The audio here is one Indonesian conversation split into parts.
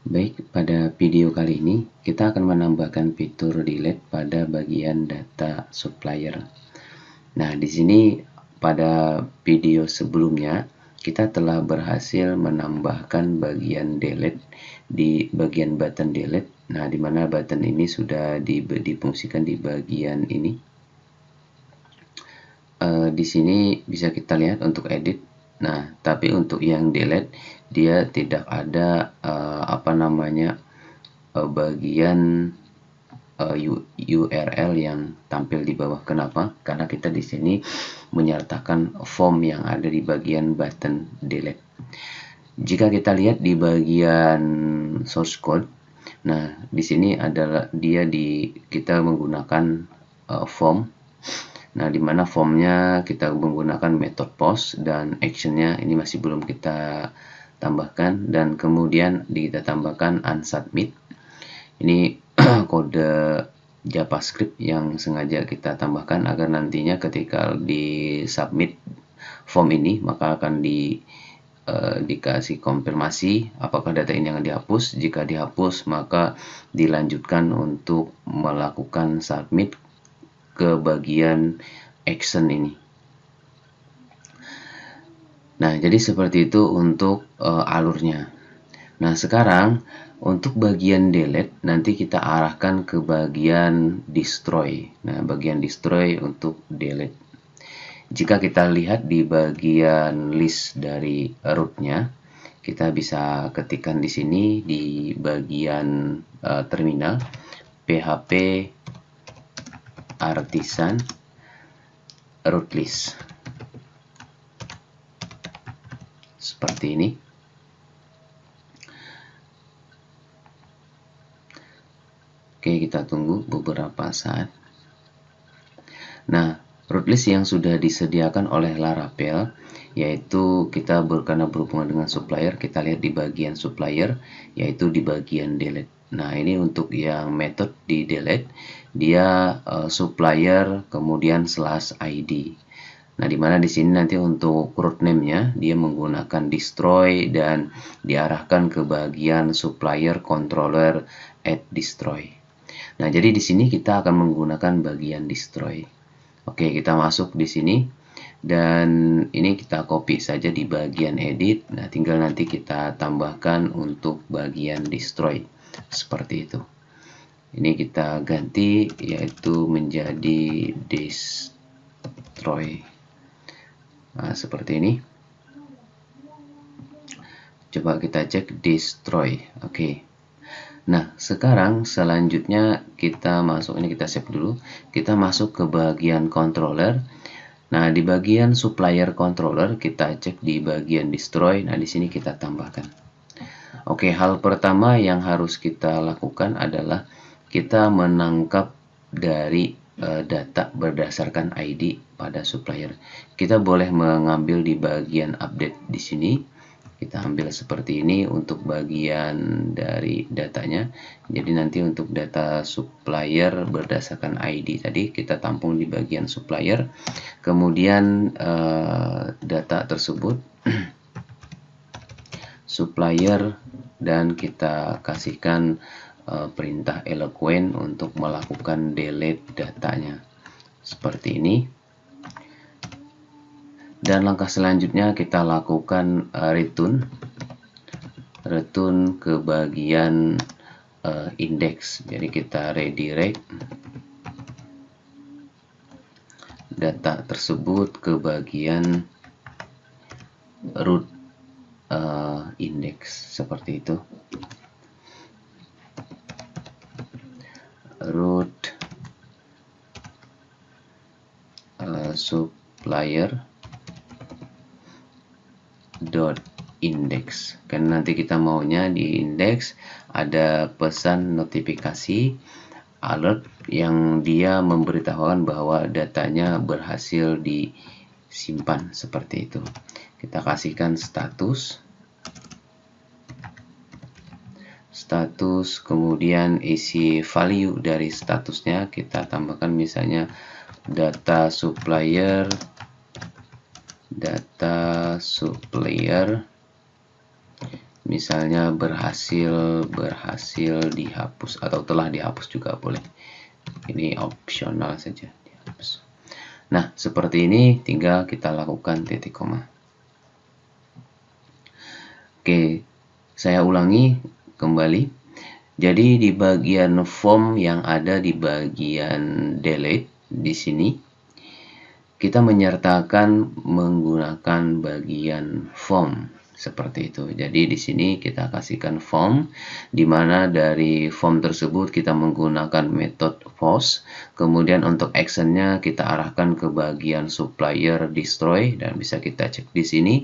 Baik, pada video kali ini kita akan menambahkan fitur delete pada bagian data supplier. Nah, di sini pada video sebelumnya kita telah berhasil menambahkan bagian delete di bagian button delete. Nah, di mana button ini sudah difungsikan di bagian ini. Di sini bisa kita lihat untuk edit. Nah, tapi untuk yang delete dia tidak ada bagian URL yang tampil di bawah. Kenapa? Karena kita di sini menyertakan form yang ada di bagian button delete. Jika kita lihat di bagian source code, nah di sini adalah kita menggunakan form. Nah, di mana formnya kita menggunakan method post dan actionnya ini masih belum kita tambahkan, dan kemudian kita tambahkan unsubmit. Ini kode JavaScript yang sengaja kita tambahkan agar nantinya ketika di submit form ini maka akan dikasih konfirmasi apakah data ini yang dihapus. Jika dihapus maka dilanjutkan untuk melakukan submit ke bagian action ini. Nah, jadi seperti itu untuk alurnya. Nah, sekarang untuk bagian delete nanti kita arahkan ke bagian destroy. Nah, bagian destroy untuk delete. Jika kita lihat di bagian list dari rootnya, kita bisa ketikkan di sini di bagian terminal php artisan root list seperti ini. Oke, kita tunggu beberapa saat. Nah, root list yang sudah disediakan oleh Laravel, yaitu kita karena berhubungan dengan supplier, kita lihat di bagian supplier, yaitu di bagian delete. Nah, ini untuk yang method di delete, dia supplier kemudian /id. Nah, dimana di sini nanti untuk root name-nya dia menggunakan destroy dan diarahkan ke bagian supplier controller @destroy. Nah, jadi di sini kita akan menggunakan bagian destroy. Oke, kita masuk di sini dan ini kita copy saja di bagian edit. Nah, tinggal nanti kita tambahkan untuk bagian destroy seperti itu. Ini kita ganti yaitu menjadi destroy. Nah, seperti ini. Coba kita cek destroy. Oke. Nah, sekarang selanjutnya kita masuk, ini kita save dulu. Kita masuk ke bagian controller. Nah, di bagian supplier controller kita cek di bagian destroy. Nah, di sini kita tambahkan. Oke, hal pertama yang harus kita lakukan adalah kita menangkap dari data berdasarkan ID pada supplier. Kita boleh mengambil di bagian update di sini. Kita ambil seperti ini untuk bagian dari datanya. Jadi nanti untuk data supplier berdasarkan ID tadi kita tampung di bagian supplier. Kemudian data tersebut supplier, dan kita kasihkan perintah eloquent untuk melakukan delete datanya seperti ini. Dan langkah selanjutnya kita lakukan return ke bagian index. Jadi kita redirect data tersebut ke bagian root index seperti itu. Root supplier .index. Karena nanti kita maunya di index ada pesan notifikasi alert yang dia memberitahukan bahwa datanya berhasil disimpan seperti itu. Kita kasihkan status, kemudian isi value dari statusnya kita tambahkan misalnya data supplier misalnya berhasil dihapus atau telah dihapus juga boleh. Ini opsional saja dihapus. Nah, seperti ini tinggal kita lakukan titik koma. Oke, saya ulangi kembali. Jadi di bagian form yang ada di bagian delete di sini kita menyertakan menggunakan bagian form seperti itu. Jadi di sini kita kasihkan form, di mana dari form tersebut kita menggunakan method post. Kemudian untuk actionnya kita arahkan ke bagian supplier destroy, dan bisa kita cek di sini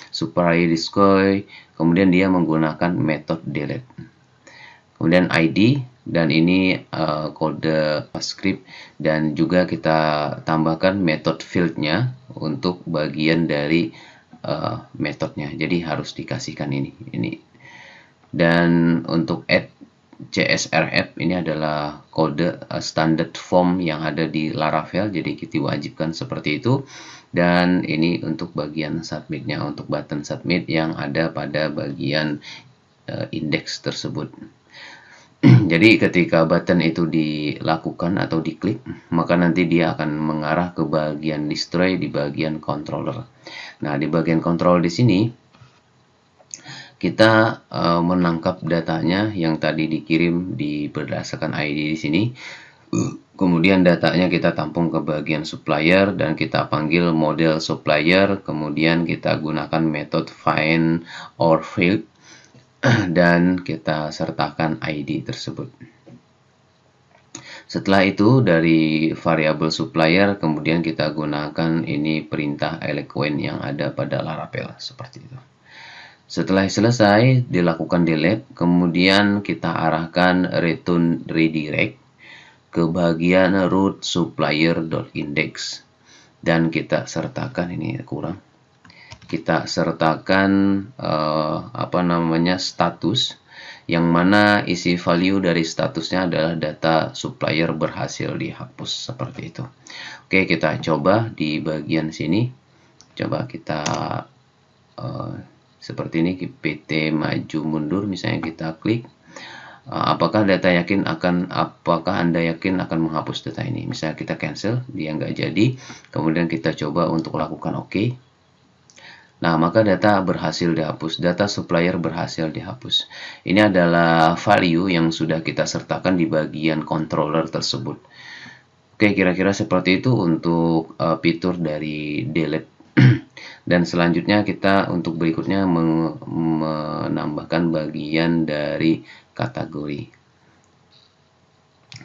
supplier destroy. Kemudian dia menggunakan method delete. Kemudian ID, dan ini kode script, dan juga kita tambahkan method fieldnya untuk bagian dari metodenya. Jadi harus dikasihkan ini. Dan untuk add CSRF ini adalah kode standard form yang ada di Laravel, jadi kita wajibkan seperti itu. Dan ini untuk bagian submitnya, untuk button submit yang ada pada bagian index tersebut. Jadi ketika button itu dilakukan atau diklik, maka nanti dia akan mengarah ke bagian destroy di bagian controller. Nah, di bagian control di sini kita menangkap datanya yang tadi dikirim berdasarkan ID di sini. Kemudian datanya kita tampung ke bagian supplier dan kita panggil model supplier. Kemudian kita gunakan metode find or field dan kita sertakan ID tersebut. Setelah itu dari variabel supplier kemudian kita gunakan ini perintah eloquent yang ada pada Laravel seperti itu. Setelah selesai dilakukan delete, kemudian kita arahkan return redirect ke bagian root supplier.index dan kita sertakan, ini kurang, kita sertakan status, yang mana isi value dari statusnya adalah data supplier berhasil dihapus seperti itu. Oke, kita coba di bagian sini. Coba kita seperti ini, PT maju mundur misalnya, kita klik. Apakah Anda yakin akan menghapus data ini? Misalnya kita cancel, dia nggak jadi. Kemudian kita coba untuk lakukan OK. Nah, maka data berhasil dihapus, data supplier berhasil dihapus. Ini adalah value yang sudah kita sertakan di bagian controller tersebut. Oke, kira-kira seperti itu untuk fitur dari delete. Dan selanjutnya kita untuk berikutnya menambahkan bagian dari kategori.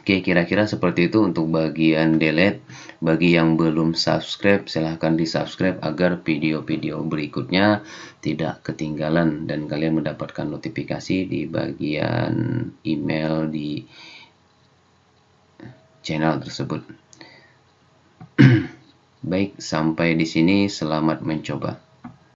Oke, kira-kira seperti itu untuk bagian delete. Bagi yang belum subscribe, silahkan di-subscribe agar video-video berikutnya tidak ketinggalan dan kalian mendapatkan notifikasi di bagian email di channel tersebut. Baik, sampai di sini, selamat mencoba.